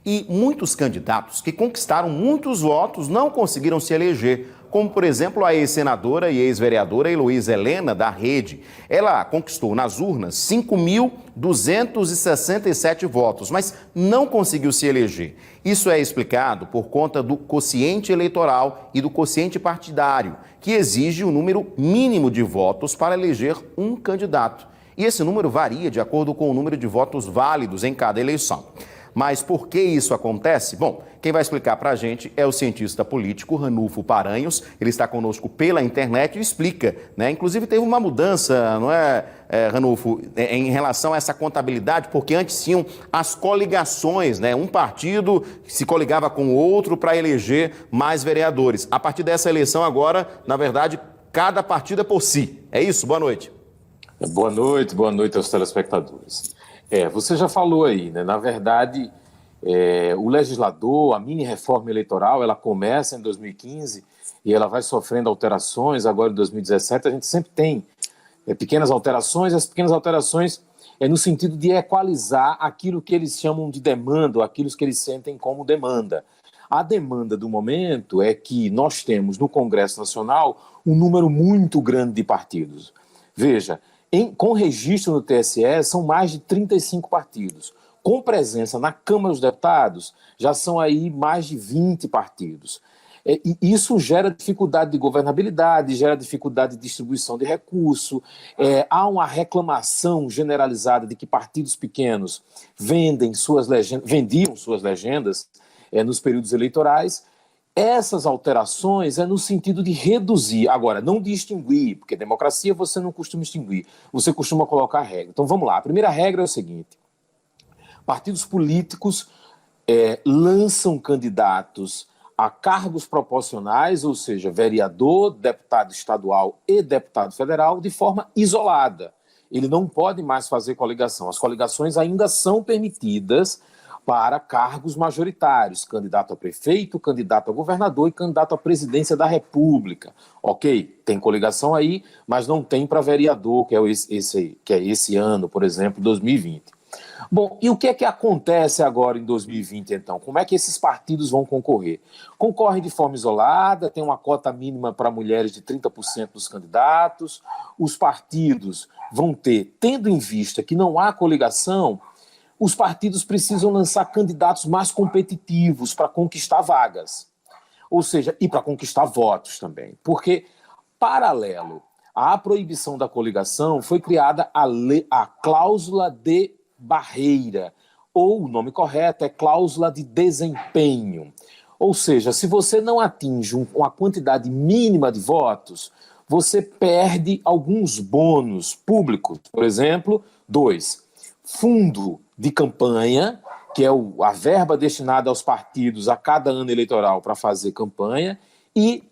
E muitos candidatos que conquistaram muitos votos não conseguiram se eleger, como, por exemplo, a ex-senadora e ex-vereadora Heloísa Helena, da Rede. Ela conquistou nas urnas 5.267 votos, mas não conseguiu se eleger. Isso é explicado por conta do quociente eleitoral e do quociente partidário, que exige o número mínimo de votos para eleger um candidato. E esse número varia de acordo com o número de votos válidos em cada eleição. Mas por que isso acontece? Bom, quem vai explicar para a gente é o cientista político Ranulfo Paranhos. Ele está conosco pela internet e explica, né? Inclusive teve uma mudança, não é, Ranulfo, em relação a essa contabilidade, porque antes tinham as coligações, né? Um partido se coligava com o outro para eleger mais vereadores. A partir dessa eleição agora, na verdade, cada partido é por si. É isso? Boa noite. Boa noite aos telespectadores. Você já falou aí, né? Na verdade, o legislador, a mini-reforma eleitoral, ela começa em 2015 e ela vai sofrendo alterações. Agora, em 2017, a gente sempre tem pequenas alterações. As pequenas alterações no sentido de equalizar aquilo que eles chamam de demanda, ou aquilo que eles sentem como demanda. A demanda do momento é que nós temos no Congresso Nacional um número muito grande de partidos. Veja, com registro no TSE, são mais de 35 partidos. Com presença na Câmara dos Deputados, já são aí mais de 20 partidos. E isso gera dificuldade de governabilidade, gera dificuldade de distribuição de recurso. Há uma reclamação generalizada de que partidos pequenos vendiam suas legendas nos períodos eleitorais. Essas alterações no sentido de reduzir, agora, não de extinguir, porque democracia você não costuma extinguir, você costuma colocar regra. Então vamos lá, a primeira regra é o seguinte: partidos políticos lançam candidatos a cargos proporcionais, ou seja, vereador, deputado estadual e deputado federal, de forma isolada. Ele não pode mais fazer coligação. As coligações ainda são permitidas para cargos majoritários, candidato a prefeito, candidato a governador e candidato à presidência da República. Ok, tem coligação aí, mas não tem para vereador, que é esse ano, por exemplo, 2020. Bom, e o que é que acontece agora em 2020, então? Como é que esses partidos vão concorrer? Concorrem de forma isolada, tem uma cota mínima para mulheres de 30% dos candidatos, os partidos vão ter, tendo em vista que não há coligação, os partidos precisam lançar candidatos mais competitivos para conquistar vagas, ou seja, e para conquistar votos também, porque, paralelo à proibição da coligação, foi criada a cláusula de barreira, ou o nome correto é cláusula de desempenho. Ou seja, se você não atinge uma quantidade mínima de votos, você perde alguns bônus públicos. Por exemplo, 2, fundo de campanha, que é a verba destinada aos partidos a cada ano eleitoral para fazer campanha, e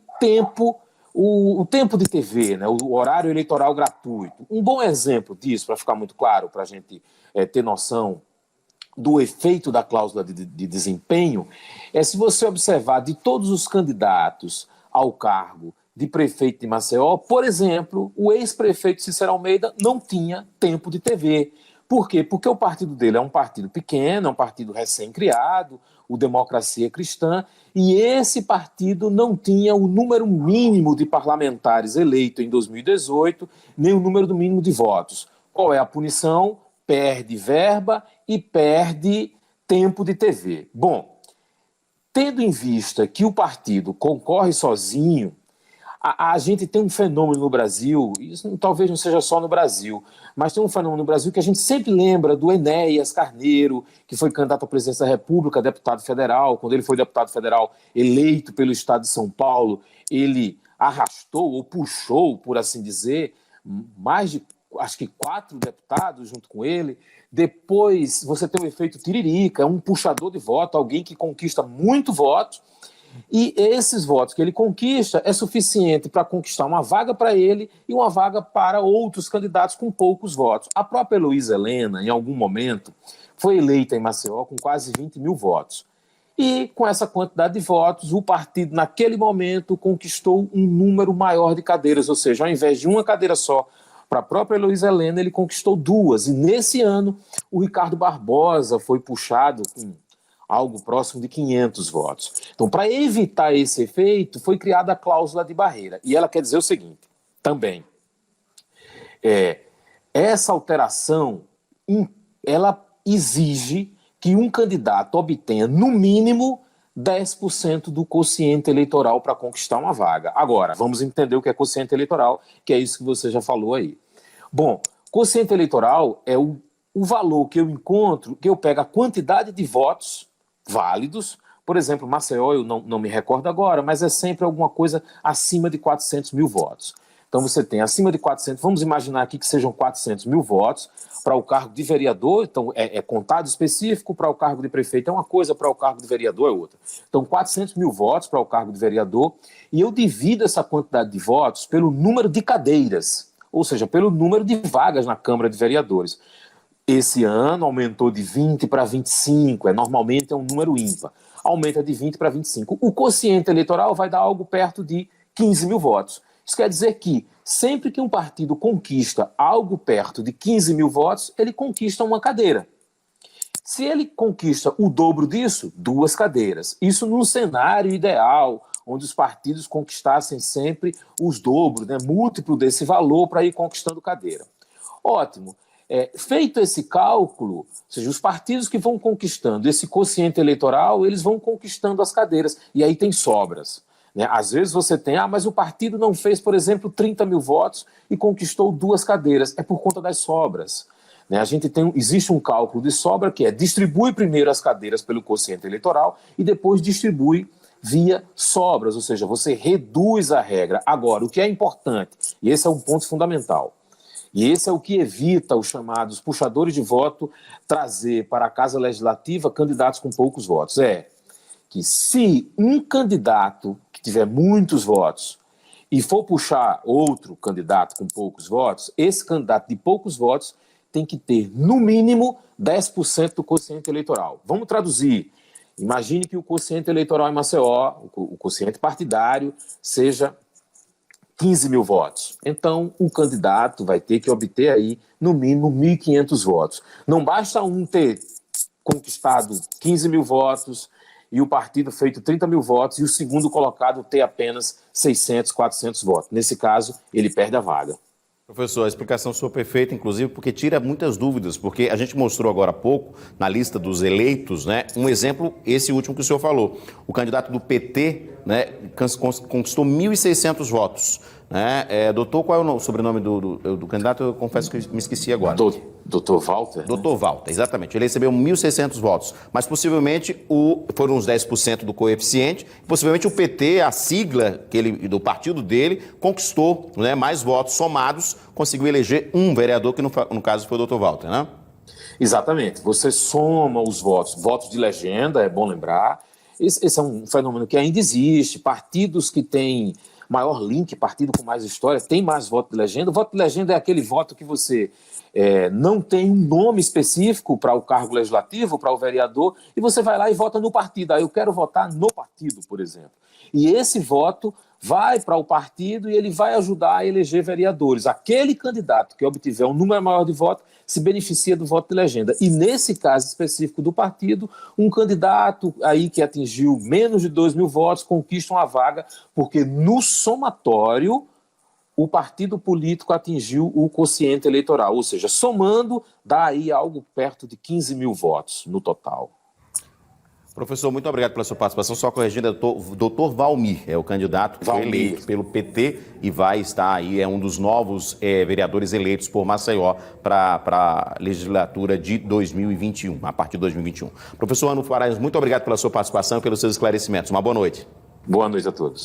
o tempo de TV, né, o horário eleitoral gratuito. Um bom exemplo disso, para ficar muito claro, para a gente ter noção do efeito da cláusula de desempenho, se você observar de todos os candidatos ao cargo de prefeito de Maceió, por exemplo, o ex-prefeito Cícero Almeida não tinha tempo de TV. Por quê? Porque o partido dele é um partido pequeno, é um partido recém-criado, o Democracia Cristã, e esse partido não tinha o número mínimo de parlamentares eleitos em 2018, nem o número mínimo de votos. Qual é a punição? Perde verba e perde tempo de TV. Bom, tendo em vista que o partido concorre sozinho, a gente tem um fenômeno no Brasil, isso talvez não seja só no Brasil, mas tem um fenômeno no Brasil que a gente sempre lembra do Enéas Carneiro, que foi candidato à presidência da República, deputado federal. Quando ele foi deputado federal eleito pelo estado de São Paulo, ele arrastou ou puxou, por assim dizer, mais de, acho que 4 deputados junto com ele. Depois você tem o efeito Tiririca, um puxador de voto, alguém que conquista muito voto. E esses votos que ele conquista é suficiente para conquistar uma vaga para ele e uma vaga para outros candidatos com poucos votos. A própria Heloísa Helena, em algum momento, foi eleita em Maceió com quase 20 mil votos. E com essa quantidade de votos, o partido, naquele momento, conquistou um número maior de cadeiras, ou seja, ao invés de uma cadeira só para a própria Heloísa Helena, ele conquistou 2. E nesse ano, o Ricardo Barbosa foi puxado com algo próximo de 500 votos. Então, para evitar esse efeito, foi criada a cláusula de barreira. E ela quer dizer o seguinte, também, essa alteração, ela exige que um candidato obtenha, no mínimo, 10% do quociente eleitoral para conquistar uma vaga. Agora, vamos entender o que é quociente eleitoral, que é isso que você já falou aí. Bom, quociente eleitoral é o valor que eu encontro, que eu pego a quantidade de votos válidos. Por exemplo, Maceió, eu não me recordo agora, mas é sempre alguma coisa acima de 400 mil votos. Então você tem acima de 400, vamos imaginar aqui que sejam 400 mil votos para o cargo de vereador, então é contado específico, para o cargo de prefeito é uma coisa, para o cargo de vereador é outra. Então 400 mil votos para o cargo de vereador, e eu divido essa quantidade de votos pelo número de cadeiras, ou seja, pelo número de vagas na Câmara de Vereadores. Esse ano aumentou de 20 para 25, normalmente é um número ímpar, aumenta de 20 para 25. O quociente eleitoral vai dar algo perto de 15 mil votos. Isso quer dizer que sempre que um partido conquista algo perto de 15 mil votos, ele conquista uma cadeira. Se ele conquista o dobro disso, 2 cadeiras. Isso num cenário ideal, onde os partidos conquistassem sempre os dobros, múltiplo desse valor para ir conquistando cadeira. Ótimo. Feito esse cálculo, ou seja, os partidos que vão conquistando esse quociente eleitoral, eles vão conquistando as cadeiras, e aí tem sobras. Às vezes você tem, mas o partido não fez, por exemplo, 30 mil votos e conquistou 2 cadeiras. É por conta das sobras. Existe um cálculo de sobra que distribui primeiro as cadeiras pelo quociente eleitoral e depois distribui via sobras, ou seja, você reduz a regra. Agora, o que é importante, e esse é um ponto fundamental, e esse é o que evita os chamados puxadores de voto trazer para a Casa Legislativa candidatos com poucos votos, que se um candidato que tiver muitos votos e for puxar outro candidato com poucos votos, esse candidato de poucos votos tem que ter, no mínimo, 10% do quociente eleitoral. Vamos traduzir. Imagine que o quociente eleitoral em Maceió, o quociente partidário, seja 15 mil votos. Então, o candidato vai ter que obter aí, no mínimo, 1.500 votos. Não basta um ter conquistado 15 mil votos e o partido feito 30 mil votos e o segundo colocado ter apenas 600, 400 votos. Nesse caso, ele perde a vaga. Professor, a explicação sua é perfeita, inclusive, porque tira muitas dúvidas, porque a gente mostrou agora há pouco, na lista dos eleitos, um exemplo, esse último que o senhor falou. O candidato do PT, conquistou 1.600 votos. Doutor, qual é o sobrenome do candidato? Eu confesso que me esqueci agora. Doutor Walter? Doutor Walter, exatamente. Ele recebeu 1.600 votos, mas possivelmente foram uns 10% do coeficiente, possivelmente o PT, a sigla do partido dele, conquistou mais votos somados, conseguiu eleger um vereador, que no caso foi o doutor Walter, né? Exatamente. Você soma os votos de legenda, é bom lembrar. Esse é um fenômeno que ainda existe. Partidos que têm maior link, partido com mais história, tem mais voto de legenda. O voto de legenda é aquele voto que você não tem um nome específico para o cargo legislativo, para o vereador, e você vai lá e vota no partido. Eu quero votar no partido, por exemplo. E esse voto vai para o partido e ele vai ajudar a eleger vereadores. Aquele candidato que obtiver um número maior de votos se beneficia do voto de legenda. E nesse caso específico do partido, um candidato aí que atingiu menos de 2 mil votos conquista uma vaga, porque no somatório o partido político atingiu o quociente eleitoral, ou seja, somando, dá aí algo perto de 15 mil votos no total. Professor, muito obrigado pela sua participação. Só corrigindo, doutor Valmir é o candidato que foi eleito pelo PT e vai estar aí, é um dos novos vereadores eleitos por Maceió para a legislatura de 2021, a partir de 2021. Professor Ano Farais, muito obrigado pela sua participação e pelos seus esclarecimentos. Uma boa noite. Boa noite a todos.